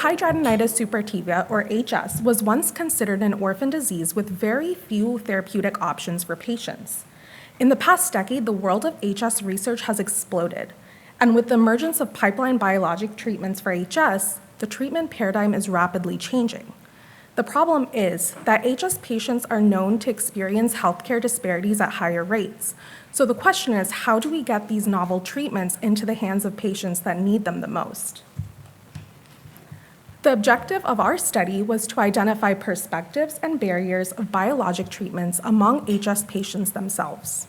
Hidradenitis Suppurativa, or HS, was once considered an orphan disease with very few therapeutic options for patients. In the past decade, the world of HS research has exploded, and with the emergence of pipeline biologic treatments for HS, the treatment paradigm is rapidly changing. The problem is that HS patients are known to experience healthcare disparities at higher rates. So the question is, how do we get these novel treatments into the hands of patients that need them the most? The objective of our study was to identify perspectives and barriers of biologic treatments among HS patients themselves.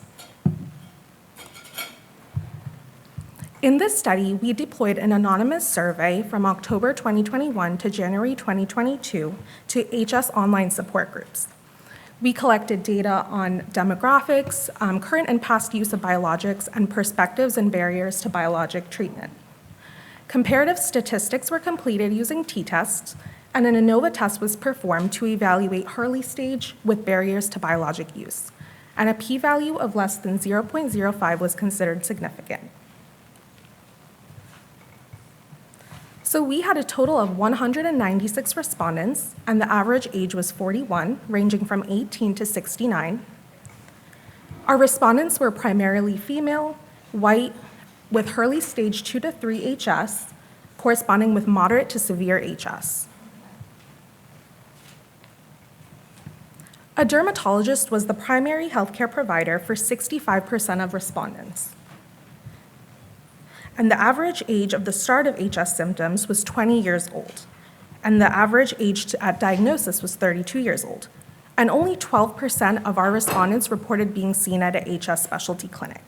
In this study, we deployed an anonymous survey from October 2021 to January 2022 to HS online support groups. We collected data on demographics, current and past use of biologics, and perspectives and barriers to biologic treatment. Comparative statistics were completed using t-tests, and an ANOVA test was performed to evaluate Hurley stage with barriers to biologic use, and a p-value of less than 0.05 was considered significant. So we had a total of 196 respondents, and the average age was 41, ranging from 18 to 69. Our respondents were primarily female, white, with Hurley stage 2 to 3 HS, corresponding with moderate to severe HS. A dermatologist was the primary healthcare provider for 65% of respondents. And the average age of the start of HS symptoms was 20 years old, and the average age at diagnosis was 32 years old. And only 12% of our respondents reported being seen at a HS specialty clinic.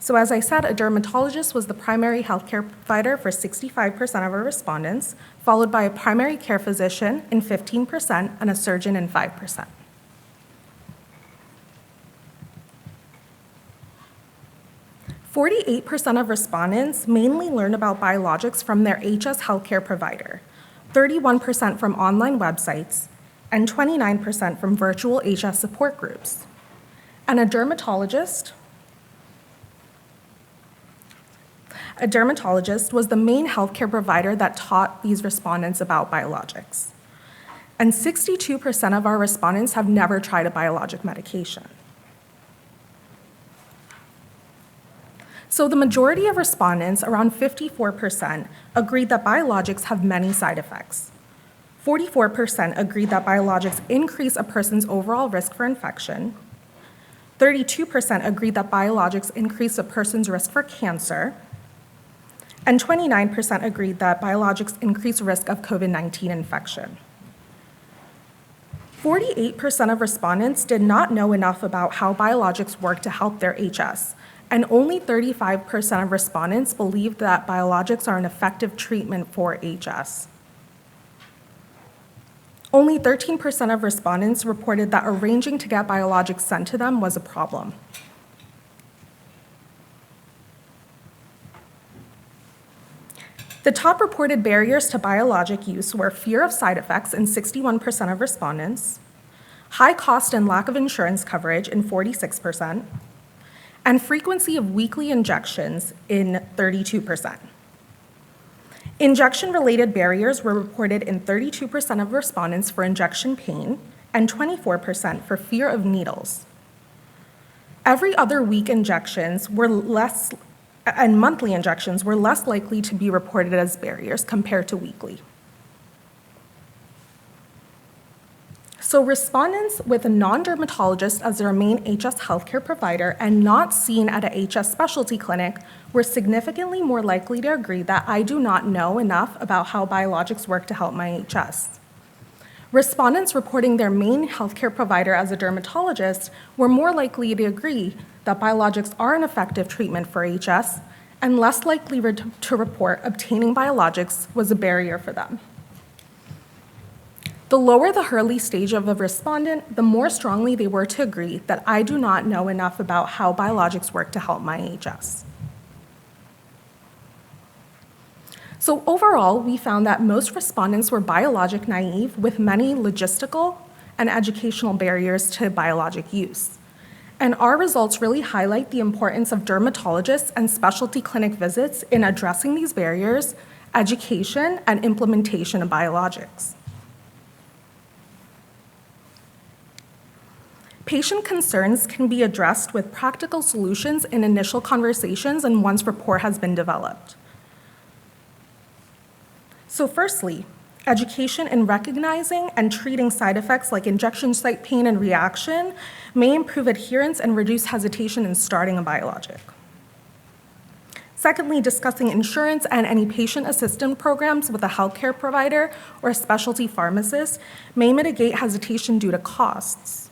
So as I said, a dermatologist was the primary healthcare provider for 65% of our respondents, followed by a primary care physician in 15% and a surgeon in 5%. "48% of respondents mainly learned about biologics from their HS healthcare provider, 31% from online websites, and 29% from virtual HS support groups. And a dermatologist was the main healthcare provider that taught these respondents about biologics. And 62% of our respondents have never tried a biologic medication. So the majority of respondents, around 54%, agreed that biologics have many side effects. 44% agreed that biologics increase a person's overall risk for infection. 32% agreed that biologics increase a person's risk for cancer. And 29% agreed that biologics increase risk of COVID-19 infection. 48% of respondents did not know enough about how biologics work to help their HS, and only 35% of respondents believed that biologics are an effective treatment for HS. Only 13% of respondents reported that arranging to get biologics sent to them was a problem. The top reported barriers to biologic use were fear of side effects in 61% of respondents, high cost and lack of insurance coverage in 46%, and frequency of weekly injections in 32%. Injection-related barriers were reported in 32% of respondents for injection pain and 24% for fear of needles. Every other week injections were less, and monthly injections were less likely to be reported as barriers compared to weekly. So respondents with a non-dermatologist as their main HS healthcare provider and not seen at a HS specialty clinic were significantly more likely to agree that I do not know enough about how biologics work to help my HS. Respondents reporting their main healthcare provider as a dermatologist were more likely to agree that biologics are an effective treatment for HS and less likely to report obtaining biologics was a barrier for them. The lower the Hurley stage of a respondent, the more strongly they were to agree that I do not know enough about how biologics work to help my HS. So overall, we found that most respondents were biologic naive with many logistical and educational barriers to biologic use. And our results really highlight the importance of dermatologists and specialty clinic visits in addressing these barriers, education, and implementation of biologics. Patient concerns can be addressed with practical solutions in initial conversations and once rapport has been developed. So firstly, education in recognizing and treating side effects like injection site pain and reaction may improve adherence and reduce hesitation in starting a biologic. Secondly, discussing insurance and any patient assistance programs with a healthcare provider or a specialty pharmacist may mitigate hesitation due to costs.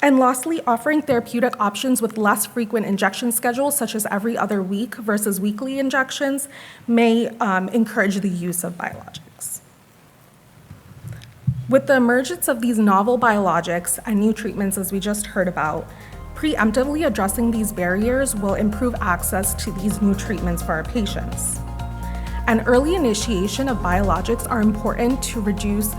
And lastly, offering therapeutic options with less frequent injection schedules, such as every other week versus weekly injections, may encourage the use of biologics. With the emergence of these novel biologics and new treatments, as we just heard about, preemptively addressing these barriers will improve access to these new treatments for our patients. And early initiation of biologics are important to reduce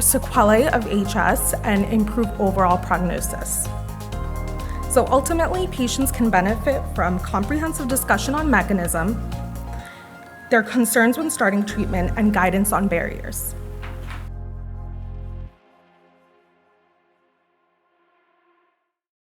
sequelae of HS and improve overall prognosis. So ultimately, patients can benefit from comprehensive discussion on mechanism, their concerns when starting treatment, and guidance on barriers.